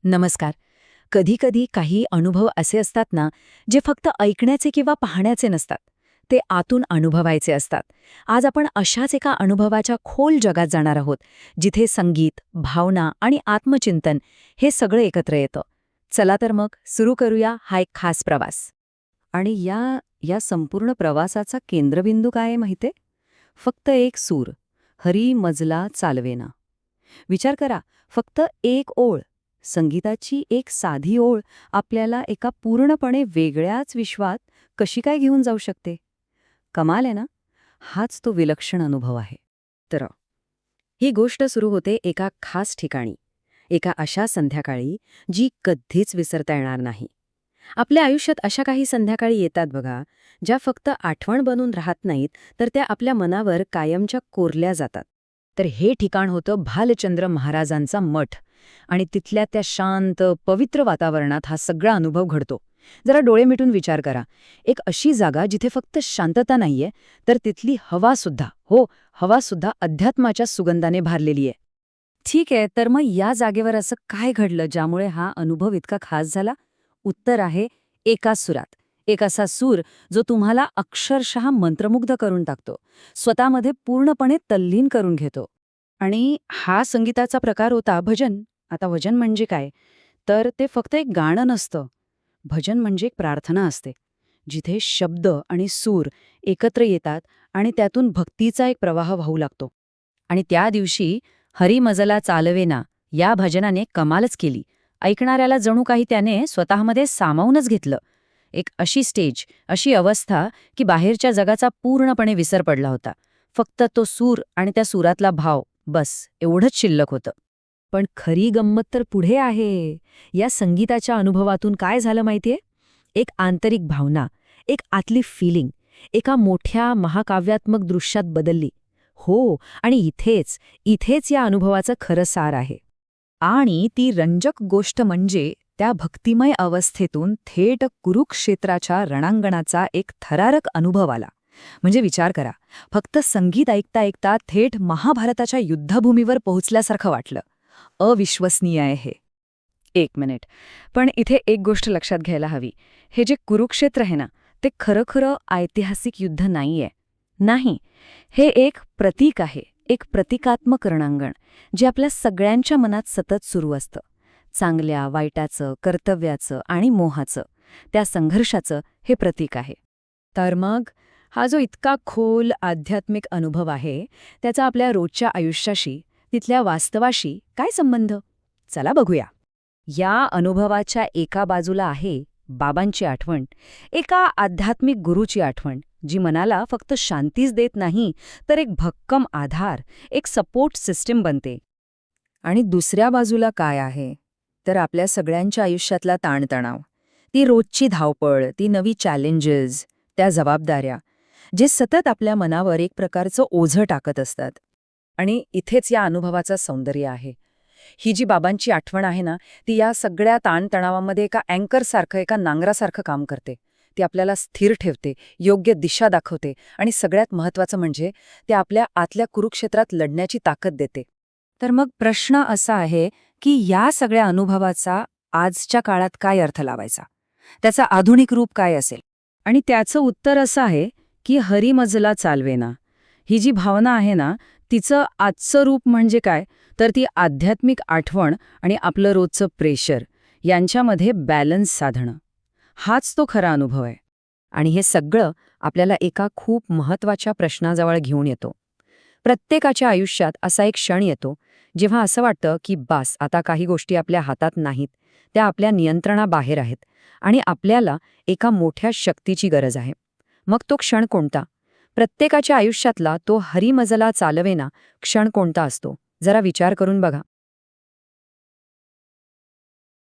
नमस्कार. कधी-कधी काही अनुभव असे असतात ना, जे फक्त ऐकण्याचे किंवा पाहण्याचे नसतात. ते आतून अनुभवायचे असतात. आज आपण अशाच एका अनुभवाच्या खोल जगात जाणार आहोत, जिथे संगीत, भावना आणि आत्मचिंतन हे सगळं एकत्र येतं. चला तर मग सुरू करूया हा एक खास प्रवास. आणि या संपूर्ण प्रवासाचा केंद्रबिंदू काय आहे माहितीये? फक्त एक सूर, हरी मजला चालवेना. विचार करा, फक्त एक ओळ, संगीताची एक साधी ओळ आपल्याला एका पूर्णपणे वेगळ्याच विश्वात कशी काय घेऊन जाऊ शकते. कमाल आहे ना? हाच तो विलक्षण अनुभव आहे. तर ही गोष्ट सुरू होते एका खास ठिकाणी, एका अशा संध्याकाळी जी कधीच विसरता येणार नाही. आपल्या आयुष्यात अशा काही संध्याकाळी येतात बघा, ज्या फक्त आठवण बनून राहत नाहीत, तर त्या आपल्या मनावर कायमच्या कोरल्या जातात. तर हे ठिकाण होतं भालचंद्र महाराजांचा मठ. आणि तिथल्या त्या शांत, पवित्र वातावरणात हा सगळा अनुभव घडतो. जरा डोळे मिटून विचार करा. एक अशी जागा जिथे फक्त शांतता नाहीये, तर तिथली हवासुद्धा अध्यात्माच्या सुगंधाने भारलेली आहे. ठीक आहे, तर मग या जागेवर असं काय घडलं ज्यामुळे हा अनुभव इतका खास झाला? उत्तर आहे एका सुरात. एक असा सूर जो तुम्हाला अक्षरशः मंत्रमुग्ध करून टाकतो, स्वतःमध्ये पूर्णपणे तल्लीन करून घेतो. आणि हा संगीताचा प्रकार होता भजन. आता भजन म्हणजे काय? तर ते फक्त एक गाणं नसतं. भजन म्हणजे एक प्रार्थना असते, जिथे शब्द आणि सूर एकत्र येतात आणि त्यातून भक्तीचा एक प्रवाह वाहू लागतो. आणि त्या दिवशी हरी मजला चालवेना या भजनाने कमालच केली. ऐकणाऱ्याला जणू काही त्याने स्वतःमध्ये सामावूनच घेतलं. एक अशी स्टेज, अशी अवस्था की बाहेरच्या जगाचा पूर्णपणे विसर पडला होता. फक्त तो सूर आणि त्या सुरातला भाव, बस एवढंच शिल्लक होतं. पण खरी गंमत तर पुढे आहे. या संगीताच्या अनुभवातून काय झालं माहितीये? एक आंतरिक भावना, एक आतली फिलिंग, एका मोठ्या महाकाव्यात्मक दृश्यात बदलली. हो, आणि इथेच या अनुभवाचं खरं सार आहे. आणि ती रंजक गोष्ट म्हणजे त्या भक्तिमय अवस्थेतून थेट कुरुक्षेत्राच्या रणांगणाचा एक थरारक अनुभव आला. म्हणजे विचार करा, फक्त संगीत ऐकता ऐकता थेट महाभारताच्या युद्धभूमीवर पोहोचल्यासारखं वाटलं. अविश्वसनीय आहे हे. एक मिनिट. पण इथे एक गोष्ट लक्षात घ्यायला हवी. हे जे कुरुक्षेत्र आहे ना, ते खरं ऐतिहासिक युद्ध नाहीये. नाही. हे एक प्रतीक आहे, एक प्रतिकात्मक रणांगण, जे आपल्या सगळ्यांच्या मनात सतत सुरू असतं. चांगल्या, वाईटाचं, कर्तव्याचं आणि मोहाचं, त्या संघर्षाचं हे प्रतीक आहे. तर मग हा जो इतका खोल आध्यात्मिक अनुभव आहे, त्याचा आपल्या रोजच्या आयुष्याशी, तिथल्या वास्तवाशी काय संबंध? चला बघूया. या अनुभवाच्या एका बाजूला आहे बाबांची आठवण, एका आध्यात्मिक गुरूची आठवण, जी मनाला फक्त शांतीच देत नाही, तर एक भक्कम आधार, एक सपोर्ट सिस्टीम बनते. आणि दुसऱ्या बाजूला काय आहे? तर आपल्या सगळ्यांच्या आयुष्यातला ताणतणाव, ती रोजची धावपळ, ती नवी चॅलेंजेस, त्या जबाबदाऱ्या, जे सतत आपल्या मनावर एक प्रकारचं ओझं टाकत असतात. आणि इथेच या अनुभवाचं सौंदर्य आहे. ही जी बाबांची आठवण आहे ना, ती या सगळ्या ताणतणावामध्ये एका अँकरसारखं, एका नांगरासारखं काम करते. ती आपल्याला स्थिर ठेवते, योग्य दिशा दाखवते आणि सगळ्यात महत्त्वाचं म्हणजे ते आपल्या आतल्या कुरुक्षेत्रात लढण्याची ताकद देते. तर मग प्रश्न असा आहे की या सगळ्या अनुभवाचा आजच्या काळात काय अर्थ लावायचा? त्याचा आधुनिक रूप काय असेल? आणि त्याचं उत्तर असं आहे की हरी मजला चालवेना. ही जी भावना आहे ना, तिचं आजचं रूप म्हणजे काय? तर ती आध्यात्मिक आठवण आणि आपलं रोजचं प्रेशर यांच्यामध्ये बॅलन्स साधणं. हाच तो खरा अनुभव आहे. आणि हे सगळं आपल्याला एका खूप महत्त्वाच्या प्रश्नाजवळ घेऊन येतो. प्रत्येकाच्या आयुष्यात असा एक क्षण येतो, जेव्हा असं वाटतं की बास, आता काही गोष्टी आपल्या हातात नाहीत, त्या आपल्या नियंत्रणाबाहेर आहेत आणि आपल्याला एका मोठ्या शक्तीची गरज आहे. मग तो क्षण कोणता? प्रत्येकाच्या आयुष्यातला तो हरी मजला चालवेना क्षण कोणता असतो? जरा विचार करून बघा.